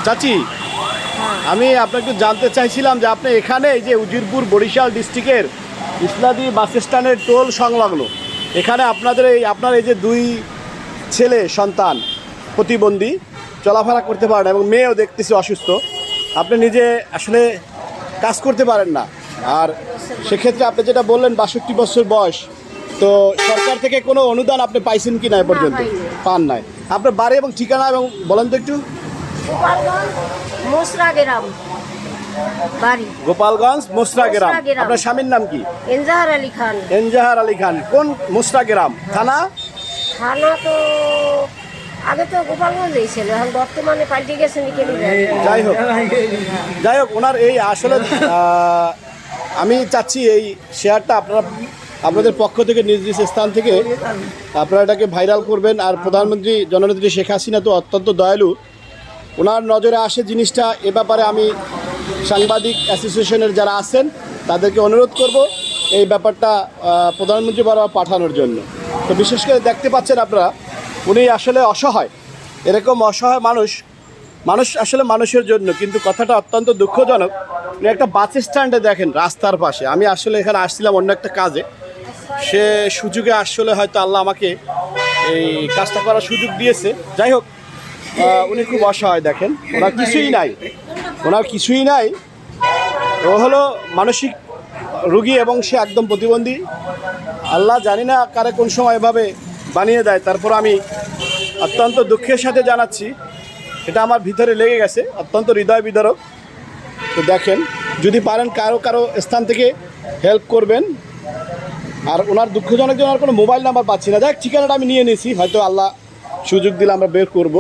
চাচি, আমি আপনাকে জানতে চাইছিলাম যে আপনি এখানে এই যে উজিরপুর বরিশাল ডিস্ট্রিক্টের ইসলাদি বাস স্ট্যান্ডের টোল সংলগ্ন এখানে আপনার এই যে দুই ছেলে সন্তান প্রতিবন্ধী, চলাফেরা করতে পারেন এবং মেয়েও দেখতেছি অসুস্থ, আপনি নিজে আসলে কাজ করতে পারেন না। আর সেক্ষেত্রে আপনি যেটা বললেন 62 বছর বয়স, তো সরকার থেকে কোনো অনুদান আপনি পাইছেন কি না এ পর্যন্ত? পান নাই। আপনার বাড়ি এবং ঠিকানা এবং বলেন তো একটু। গোপালগঞ্জ মোসরা গ্রাম। আপনার স্বামীর নাম কি? এনজাহার আলী খান। এনজাহার আলী খান। কোন মোসরা গ্রাম? থানা? থানা তো আগে তো গোপালগঞ্জেই ছিল, এখন বর্তমানে পাল্টে গেছে নাকি। যাই হোক ওনার এই আসলে আমি চাচ্ছি এই শেয়ারটা আপনাদের পক্ষ থেকে নিজ নিজ স্থান থেকে আপনারা এটাকে ভাইরাল করবেন। আর প্রধানমন্ত্রী জননেত্রী শেখ হাসিনা তো অত্যন্ত দয়ালু, ওনার নজরে আসে জিনিসটা। এ ব্যাপারে আমি সাংবাদিক অ্যাসোসিয়েশনের যারা আছেন তাদেরকে অনুরোধ করব এই ব্যাপারটা প্রধানমন্ত্রী বরাবর পাঠানোর জন্য। তো বিশেষ করে দেখতে পাচ্ছেন আপনারা, উনি আসলে অসহায়। এরকম অসহায় মানুষ আসলে মানুষের জন্য, কিন্তু কথাটা অত্যন্ত দুঃখজনক। উনি একটা বাস স্ট্যান্ডে দেখেন রাস্তার পাশে। আমি আসলে এখানে আসছিলাম অন্য একটা কাজে, সে সুযোগে আসলে হয়তো আল্লাহ আমাকে এই কাজটা করার সুযোগ দিয়েছে। যাই হোক, উনি খুব অসহায়। দেখেন ওনার কিছুই নাই, ও হলো মানসিক রুগী এবং সে একদম প্রতিবন্ধী। আল্লাহ জানি না কারে কোন সময় এভাবে বানিয়ে দেয়। তারপর আমি অত্যন্ত দুঃখের সাথে জানাচ্ছি, এটা আমার ভিতরে লেগে গেছে, অত্যন্ত হৃদয় বিদারক। তো দেখেন, যদি পারেন কারো স্থান থেকে হেল্প করবেন। আর ওনার দুঃখজনক যে ওনার কোনো মোবাইল নাম্বার পাচ্ছি না। দেখ ঠিকানাটা আমি নিয়ে নিয়েছি, হয়তো আল্লাহ সুযোগ দিলে আমরা বের করব।